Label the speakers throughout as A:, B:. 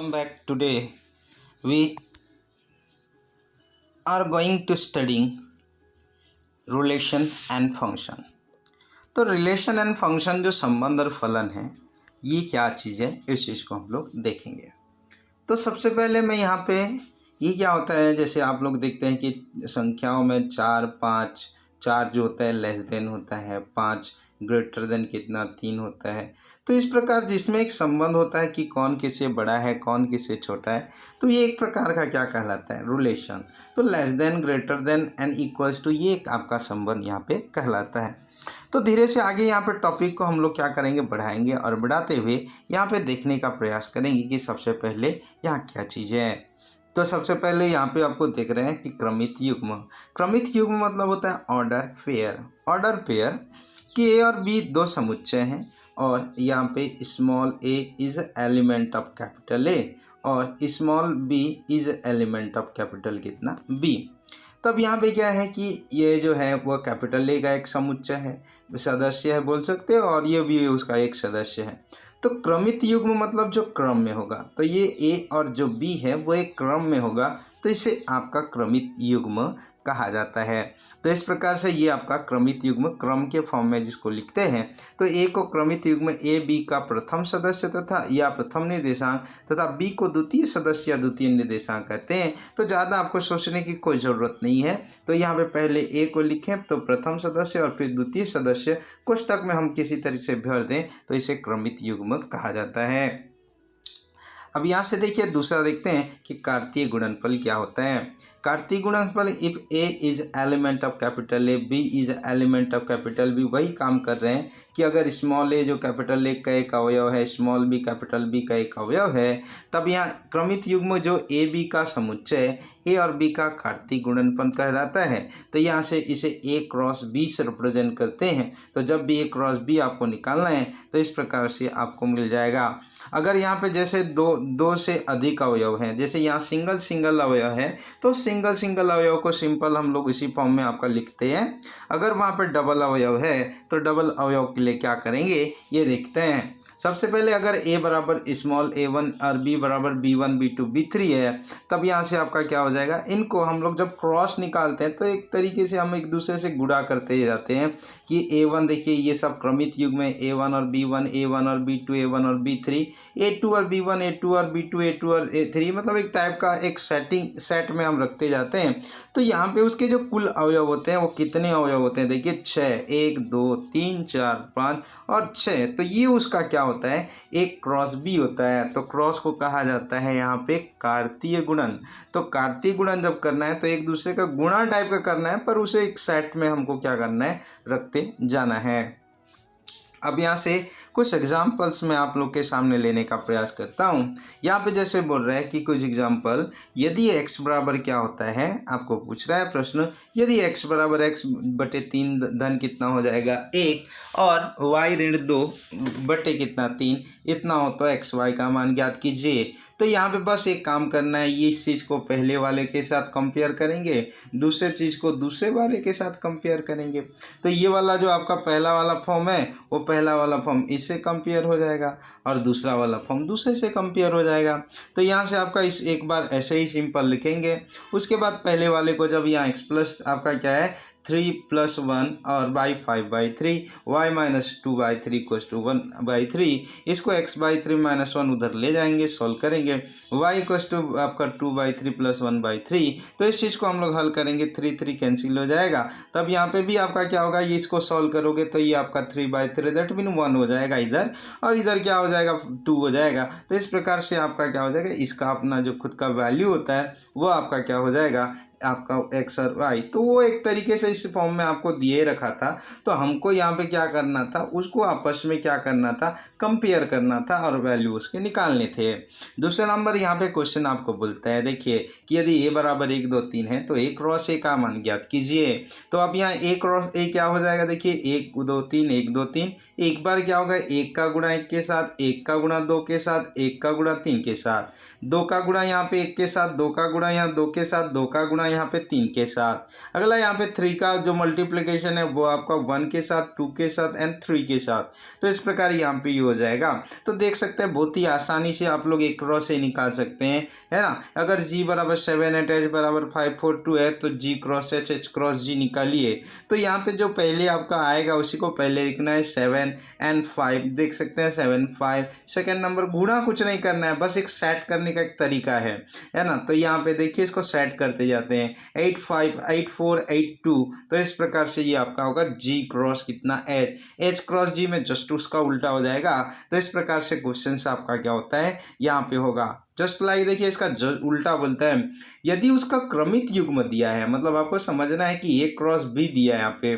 A: Welcome back. Today we are going to studying relation and function. तो relation and function जो संबंध और फलन है ये क्या चीज़ है, इस चीज़ को हम लोग देखेंगे। तो सबसे पहले मैं यहाँ पे ये क्या होता है, जैसे आप लोग देखते हैं कि संख्याओं में 4, 5, 4 जो होता है लेस देन होता है, 5 ग्रेटर देन कितना 3 होता है। तो इस प्रकार जिसमें एक संबंध होता है कि कौन किससे बड़ा है कौन किससे छोटा है, तो ये एक प्रकार का क्या कहलाता है, रिलेशन। तो less than, greater than and equals to, ये एक आपका संबंध यहाँ पे कहलाता है। तो धीरे से आगे यहाँ पे टॉपिक को हम लोग क्या करेंगे, बढ़ाएंगे और बढ़ाते हुए यहाँ पे देखने का प्रयास करेंगे कि सबसे पहले यहाँ क्या चीज़ें हैं। तो सबसे पहले यहाँ पे आपको देख रहे हैं कि क्रमित युग्म। क्रमित युग्म मतलब होता है ऑर्डर पेयर। ऑर्डर पेयर कि ए और बी दो समुच्चय हैं और यहाँ पे small a is element of capital A और small b is element of capital कितना बी। तब यहाँ पे क्या है कि ये जो है वो कैपिटल ए का एक समुच्चय है, सदस्य है बोल सकते हो, और ये भी उसका एक सदस्य है। तो क्रमित युग्म मतलब जो क्रम में होगा, तो ये ए और जो बी है वो एक क्रम में होगा, तो इसे आपका क्रमित युग्म कहा जाता है। तो इस प्रकार से ये आपका क्रमित युग्म क्रम के फॉर्म में जिसको लिखते हैं, तो ए को क्रमित युग्म ए बी का प्रथम सदस्य तथा या प्रथम निर्देशांक तथा बी को द्वितीय सदस्य या द्वितीय निर्देशांक कहते हैं। तो ज़्यादा आपको सोचने की कोई ज़रूरत नहीं है। तो यहाँ पे पहले ए को लिखें तो प्रथम सदस्य और फिर द्वितीय सदस्य कोष्टक में हम किसी तरह से भर दें, तो इसे क्रमित युग्म कहा जाता है। अब यहाँ से देखिए दूसरा देखते हैं कि कार्तीय गुणनफल क्या होता है। कार्तीय गुणनफल, if A is element of capital A, B is element of capital B, वही काम कर रहे हैं कि अगर स्मॉल ए जो कैपिटल ए का एक अवयव है, स्मॉल बी कैपिटल बी का एक अवयव है, तब यहाँ क्रमित युग्म जो ए बी का समुच्चय ए और बी का कार्तीय गुणनफल कहलाता है। तो यहाँ से इसे ए क्रॉस बी से रिप्रेजेंट करते हैं। तो जब भी ए क्रॉस बी आपको निकालना है तो इस प्रकार से आपको मिल जाएगा। अगर यहाँ पे जैसे दो से अधिक अवयव हैं, जैसे यहाँ सिंगल अवयव है, तो सिंगल अवयव को सिंपल हम लोग इसी फॉर्म में आपका लिखते हैं। अगर वहाँ पे डबल अवयव है तो डबल अवयव के लिए क्या करेंगे, ये देखते हैं। सबसे पहले अगर a बराबर स्मॉल a1 और b बराबर b1 b2 b3 है, तब यहाँ से आपका क्या हो जाएगा, इनको हम लोग जब क्रॉस निकालते हैं तो एक तरीके से हम एक दूसरे से गुणा करते जाते हैं कि a1 देखिए ये सब क्रमित युग्म में a1 और b1, a1 और b2, a1 और b3, a2 और b1, a2 और b2, a2 और a3, मतलब एक टाइप का एक सेट में हम रखते जाते हैं। तो यहाँ पे उसके जो कुल अवयव होते हैं वो कितने अवयव होते हैं, देखिए 6, 1 2 3 4 5 और 6। तो ये उसका क्या होता है, एक क्रॉस बी होता है। तो क्रॉस को कहा जाता है यहाँ पे कार्तीय गुणन। तो कार्तीय गुणन जब करना है तो एक दूसरे का गुणा टाइप का करना है, पर उसे एक सेट में हमको क्या करना है, रखते जाना है। अब यहाँ से कुछ एग्जाम्पल्स मैं आप लोग के सामने लेने का प्रयास करता हूँ। यहाँ पे जैसे बोल रहा है कि कुछ एग्जाम्पल, यदि x बराबर क्या होता है, आपको पूछ रहा है प्रश्न, यदि x बराबर x बटे 3 धन कितना हो जाएगा 1 और y ऋण 2 बटे कितना 3 इतना हो, तो x y का मान ज्ञात कीजिए। तो यहाँ पे बस एक काम करना है, ये इस चीज़ को पहले वाले के साथ कंपेयर करेंगे, दूसरे चीज़ को दूसरे वाले के साथ कंपेयर करेंगे। तो ये वाला जो आपका पहला वाला फॉर्म है वो पहला वाला फॉर्म इससे कंपेयर हो जाएगा और दूसरा वाला फॉर्म दूसरे से कंपेयर हो जाएगा। तो यहाँ से आपका इस एक बार ऐसे ही सिंपल लिखेंगे। उसके बाद पहले वाले को जब यहाँ x प्लस आपका क्या है 3 + 1 और बाई 5/3 y - 2/3 इक्वल्स टू 1/3, इसको x/3 - 1 उधर ले जाएंगे, सॉल्व करेंगे, y इक्वल्स टू आपका 2/3 + 1/3। तो इस चीज़ को हम लोग हल करेंगे, 3 कैंसिल हो जाएगा। तब यहाँ पे भी आपका क्या होगा, ये इसको सॉल्व करोगे तो ये आपका 3/3 दैट मीन 1 हो जाएगा इधर, और इधर क्या हो जाएगा 2 हो जाएगा। तो इस प्रकार से आपका क्या हो जाएगा, इसका अपना जो खुद का वैल्यू होता है वो आपका क्या हो जाएगा, आपका x और y। तो वो एक तरीके से इस फॉर्म में आपको दिए रखा था, तो हमको यहाँ पे क्या करना था, उसको आपस में क्या करना था, कंपेयर करना था और वैल्यू उसके निकालने थे। दूसरा नंबर यहाँ पे क्वेश्चन आपको बोलता है, देखिए कि यदि a बराबर 1 2 3 है तो a क्रॉस a का मान ज्ञात कीजिए। तो अब यहाँ a क्रॉस a क्या हो जाएगा, देखिए 1 2 3 1 2 3, एक बार क्या होगा 1 का गुणा 1 के साथ, 1 का गुणा 2 के साथ, 1 का गुणा 3 के साथ, 2 का गुणा यहाँ पे 1 के साथ, 2 का गुणा यहाँ 2 के साथ, 2 का गुणा करना यहाँ पे 3 के साथ। अगला यहाँ पे 3 का जो मल्टीप्लिकेशन है वो आपका 1 के साथ, 2 के साथ एंड 3 के साथ। तो इस प्रकार यहाँ पे ये हो जाएगा। तो देख सकते हैं बहुत ही आसानी से आप लोग एक क्रॉस से निकाल सकते हैं, है ना। अगर g बराबर 7 है, h बराबर 5 4 2 है तो g cross h cross g निकालिए। तो यहाँ पे जो पहले आपका आएगा उसी को पहले लिखना है 7 एंड 5। देख सकते हैं 7 5। सेकेंड नंबर गुणा कुछ नहीं करना है, बस एक सेट करने का एक तरीका है ना। तो यहाँ पे देखिए इसको सेट करते जाते हैं 8 5 8 4 8 2। तो इस प्रकार से ये आपका होगा g क्रॉस कितना h क्रॉस g में जस्ट उसका उल्टा हो जाएगा। तो इस प्रकार से क्वेश्चन से आपका क्या होता है यहाँ पे होगा जस्ट लाइक देखिए इसका उल्टा बोलता है। यदि उसका क्रमित युग्म दिया है, मतलब आपको समझना है कि a क्रॉस b दिया है यहाँ पे,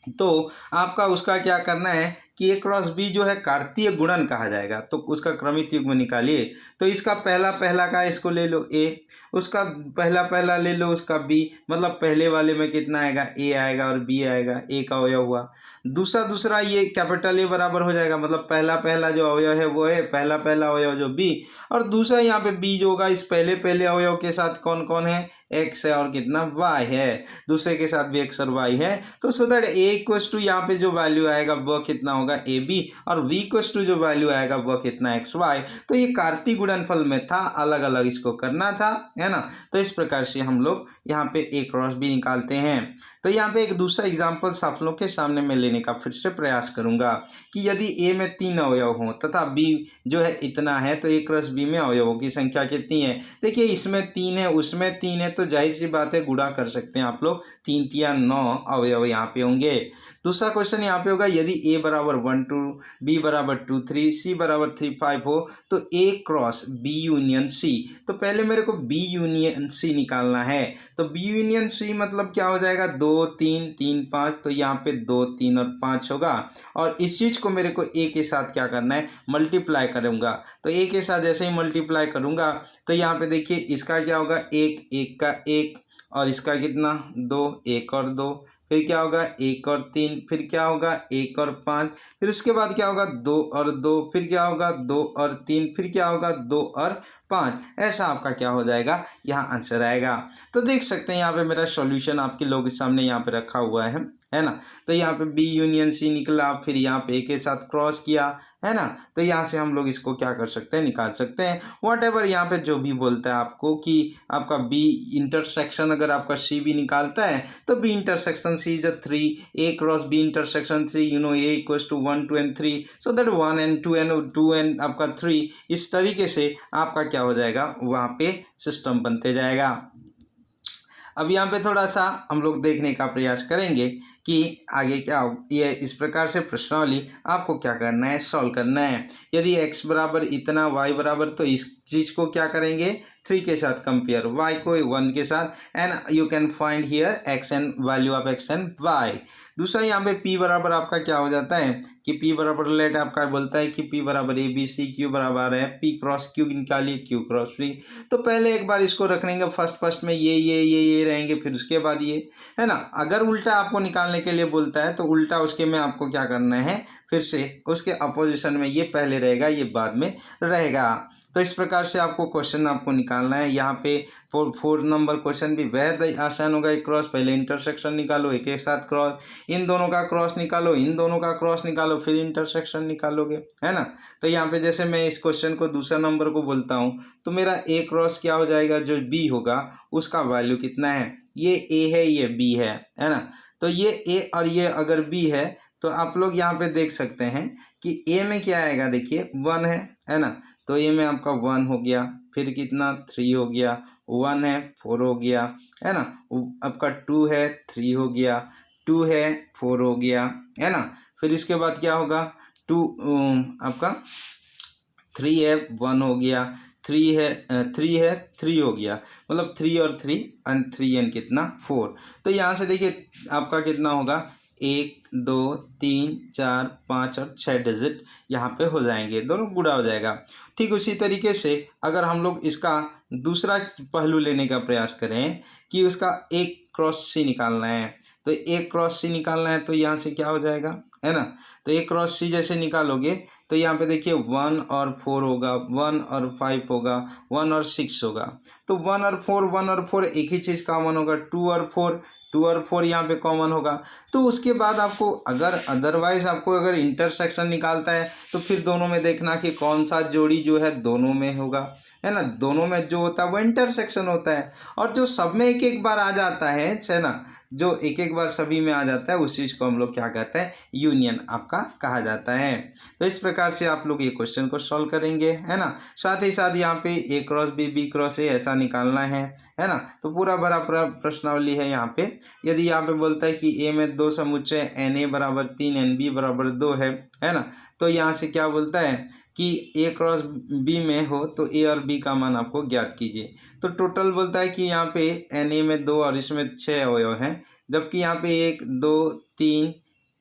A: तो आपका उसका क्या करना है कि a क्रॉस b जो है कार्तीय गुणन कहा जाएगा। तो उसका क्रमित युग्म निकालिए। तो इसका पहला पहला का इसको ले लो a, उसका पहला पहला ले लो उसका b, मतलब पहले वाले में कितना आएगा a आएगा और b आएगा, a का अवयव हुआ। दूसरा ये कैपिटल A बराबर हो जाएगा, मतलब पहला पहला जो अवयव है वो है पहला पहला अवयव जो b, और दूसरा यहाँ पे b जो होगा इस पहले पहले अवयव के साथ कौन कौन है, x है और कितना y है, दूसरे के साथ भी x और y है। तो so that a equals to यहाँ पे जो वैल्यू आएगा वह कितना होगा ए बी, और v इक्वल्स टू जो वैल्यू आएगा वह कितना एक्स वाई। तो ये कार्तीय गुणनफल में था, अलग अलग इसको करना था, है ना। तो इस प्रकार से हम लोग यहाँ पे a क्रॉस b निकालते हैं। तो यहाँ पे एक दूसरा एग्जाम्पल आप लोग के सामने मैं लेने का फिर से प्रयास करूंगा कि यदि a में 3 अवयव हों तथा b जो है इतना है, तो a क्रॉस b में अवयवों की संख्या कितनी है। देखिए इसमें 3 है उसमें 3 है, तो जाहिर सी बात है गुणा कर सकते हैं आप लोग, 3 या 9 अवयव यहाँ पे होंगे। दूसरा क्वेश्चन यहाँ पे होगा यदि a बराबर 1 2, b बराबर 2 3, c बराबर 3 5 हो तो a cross b union c। तो पहले मेरे को b यूनियन c निकालना है। तो b यूनियन c मतलब क्या हो जाएगा 2 3 3 5। तो यहाँ पे 2 3 और 5 होगा, और इस चीज़ को मेरे को a के साथ क्या करना है, मल्टीप्लाई करूँगा। तो a के साथ जैसे ही मल्टीप्लाई करूँगा तो यहाँ पे देखिए इसका क्या होगा 1 1 का 1, और इसका कितना 2 1 और 2, फिर क्या होगा 1 और 3, फिर क्या होगा 1 और 5, फिर उसके बाद क्या होगा 2 और 2, फिर क्या होगा 2 और 3, फिर क्या होगा 2 और 5। ऐसा आपका क्या हो जाएगा यहाँ आंसर आएगा। तो देख सकते हैं यहाँ पे मेरा सॉल्यूशन आपके लोगों के सामने यहाँ पे रखा हुआ है ना। तो यहाँ पे B यूनियन C निकला, फिर यहाँ पे A के साथ क्रॉस किया, है ना। तो यहाँ से हम लोग इसको क्या कर सकते हैं, निकाल सकते हैं। व्हाटएवर यहाँ पे जो भी बोलता है आपको कि आपका B इंटरसेक्शन अगर आपका C भी निकालता है तो B intersection C is 3, A cross B intersection 3, you know A equals to 1 2 and 3, so that 1 and 2 and आपका 3। इस तरीके से आपका क्या हो जाएगा वहाँ पे सिस्टम बनते जाएगा। अब यहाँ पे थोड़ा सा हम लोग देखने का प्रयास करेंगे कि आगे क्या हो। ये इस प्रकार से प्रश्नावली आपको क्या करना है, सॉल्व करना है। यदि x बराबर इतना, y बराबर, तो इस चीज़ को क्या करेंगे 3 के साथ कंपेयर, y को 1 के साथ, and you can find here x and value of x and y। दूसरा यहाँ पे p बराबर आपका क्या हो जाता है कि p बराबर लेट आपका बोलता है कि p बराबर a b c, q बराबर है p क्रॉस q निकालिए, q क्रॉस p। तो पहले एक बार इसको रख लेंगे फर्स्ट में ये रहेंगे, फिर उसके बाद ये, है ना। अगर उल्टा आपको निकालने के लिए बोलता है तो उल्टा उसके में आपको क्या करना है, फिर से उसके अपोजिशन में ये पहले रहेगा ये बाद में रहेगा। तो इस प्रकार से आपको क्वेश्चन आपको निकालना है। यहाँ पे 4 नंबर क्वेश्चन भी बेहद आसान होगा। एक क्रॉस, पहले इंटरसेक्शन निकालो, एक एक साथ क्रॉस, इन दोनों का क्रॉस निकालो, इन दोनों का क्रॉस निकालो, फिर इंटरसेक्शन निकालोगे, है ना। तो यहाँ पे जैसे मैं इस क्वेश्चन को दूसरा नंबर को बोलता हूँ तो मेरा ए क्रॉस क्या हो जाएगा, जो बी होगा उसका वैल्यू कितना है, ये ए है ये बी है ना। तो ये ए और ये अगर बी है तो आप लोग यहाँ पे देख सकते हैं कि ए में क्या आएगा, देखिए 1 है ना। तो ए में आपका 1 हो गया, फिर कितना 3 हो गया, 1 है 4 हो गया, है ना। आपका 2 है 3 हो गया, 2 है 4 हो गया, है ना। फिर इसके बाद क्या होगा 2 आपका 3 है 1 हो गया, 3 है 3 हो गया, मतलब 3 और 3 एंड 3 एंड कितना 4। तो यहाँ से देखिए आपका कितना होगा 1 2 3 4 5 और 6 डिजिट यहाँ पे हो जाएंगे, दोनों गुणा हो जाएगा। ठीक उसी तरीके से अगर हम लोग इसका दूसरा पहलू लेने का प्रयास करें कि उसका एक क्रॉस सी निकालना है, तो ए क्रॉस सी निकालना है, तो यहाँ से क्या हो जाएगा, है ना। तो ए क्रॉस सी जैसे निकालोगे तो यहाँ पे देखिए 1 और 4 होगा, 1 और 5 होगा, 1 और 6 होगा। तो 1 और 4 एक ही चीज़ कॉमन होगा, 2 और 4 यहाँ पे कॉमन होगा। तो उसके बाद आपको अगर अदरवाइज आपको अगर इंटरसेक्शन निकालता है तो फिर दोनों में देखना कि कौन सा जोड़ी जो है दोनों में होगा, है ना। दोनों में जो होता है वो इंटरसेक्शन होता है, और जो सब में एक एक बार आ जाता है ना, जो एक एक बार सभी में आ जाता है उस चीज़ को हम लोग क्या कहते हैं, यूनियन आपका कहा जाता है। तो इस प्रकार से आप लोग ये क्वेश्चन को सॉल्व करेंगे, है ना। साथ ही साथ यहाँ पे ए क्रॉस बी क्रॉस ए ऐसा निकालना है ना। तो पूरा भरा प्रश्नावली है यहाँ पे। यदि यहाँ पे बोलता है कि ए में 2 समुच्चय NA बराबर 3 NB बराबर 2 है ना। तो यहाँ से क्या बोलता है कि ए क्रॉस बी में हो तो ए और बी का मान आपको ज्ञात कीजिए। तो टोटल बोलता है कि यहाँ पे NA में 2 और इसमें 6 अवयव हैं, जबकि यहाँ पे 1 2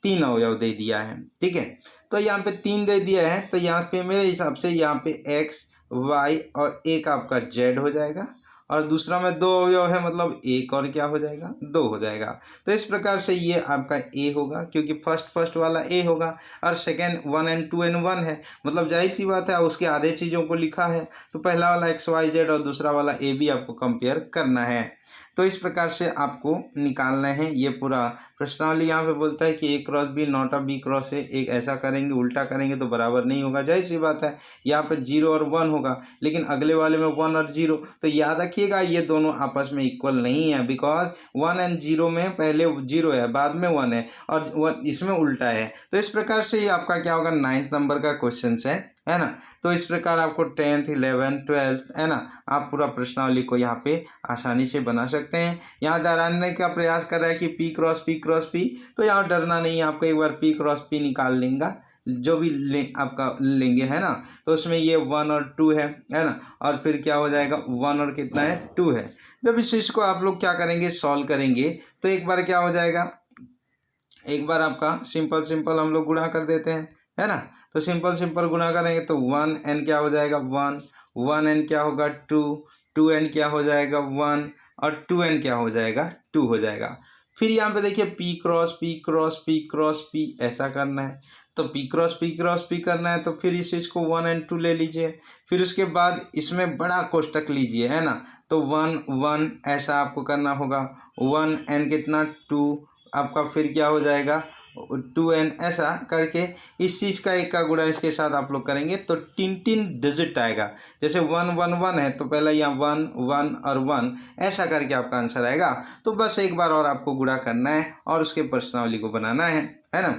A: 3 अवयव दे दिया है, ठीक है। तो यहाँ पे 3 दे दिया है, तो यहाँ पे मेरे हिसाब से यहाँ पे X Y और एक आपका Z हो जाएगा, और दूसरा में 2 अवयव है, मतलब एक और क्या हो जाएगा, 2 हो जाएगा। तो इस प्रकार से ये आपका ए होगा, क्योंकि फर्स्ट वाला ए होगा, और सेकेंड 1 and 2 and 1 है, मतलब जाहिर सी बात है उसके आधे चीज़ों को लिखा है, तो पहला वाला XYZ और दूसरा वाला ए भी आपको कंपेयर करना है। तो इस प्रकार से आपको निकालना है ये पूरा प्रश्नावली। यहाँ पे बोलता है कि a cross b not a b cross a, एक ऐसा करेंगे उल्टा करेंगे तो बराबर नहीं होगा, जाहिर सी बात है। यहाँ पे 0 और 1 होगा, लेकिन अगले वाले में 1 और 0, तो याद रखिएगा ये दोनों आपस में इक्वल नहीं है, बिकॉज 1 and 0 में पहले 0 है, बाद में 1 है, और इसमें उल्टा है। तो इस प्रकार से ये आपका क्या होगा, 9th नंबर का क्वेश्चन है ना। तो इस प्रकार आपको 10th 11th 12th, है ना, आप पूरा प्रश्नावली को यहाँ पे आसानी से बना सकते हैं। यहाँ डराने का प्रयास कर रहा है कि P क्रॉस P, तो यहाँ डरना नहीं है, आपको एक बार P क्रॉस P निकाल लेंगे, जो भी आपका लेंगे, है ना। तो उसमें ये 1 और 2 है ना, और फिर क्या हो जाएगा 1 और कितना है 2 है। जब इस चीज़ को आप लोग क्या करेंगे, सॉल्व करेंगे, तो एक बार क्या हो जाएगा, एक बार आपका सिंपल हम लोग गुणा कर देते हैं, है ना। तो सिंपल गुणा करेंगे तो 1n क्या हो जाएगा 1n क्या होगा 2n क्या हो जाएगा 1, और 2n क्या हो जाएगा 2 हो जाएगा। फिर यहाँ पे देखिए P क्रॉस P ऐसा करना है, तो P क्रॉस P करना है, तो फिर इस चीज़ को 1 and 2 ले लीजिए। फिर उसके बाद इसमें बड़ा कोष्टक लीजिए, है ना। तो 1 1 ऐसा आपको करना होगा, 1n कितना 2 आपका, फिर क्या हो जाएगा 2n, ऐसा करके इस चीज़ का एक का गुणा इसके साथ आप लोग करेंगे तो 3 डिजिट आएगा। जैसे 1 1 1 है तो पहला यहाँ 1 1 और 1 ऐसा करके आपका आंसर आएगा। तो बस एक बार और आपको गुणा करना है और उसके प्रश्नावली को बनाना है ना।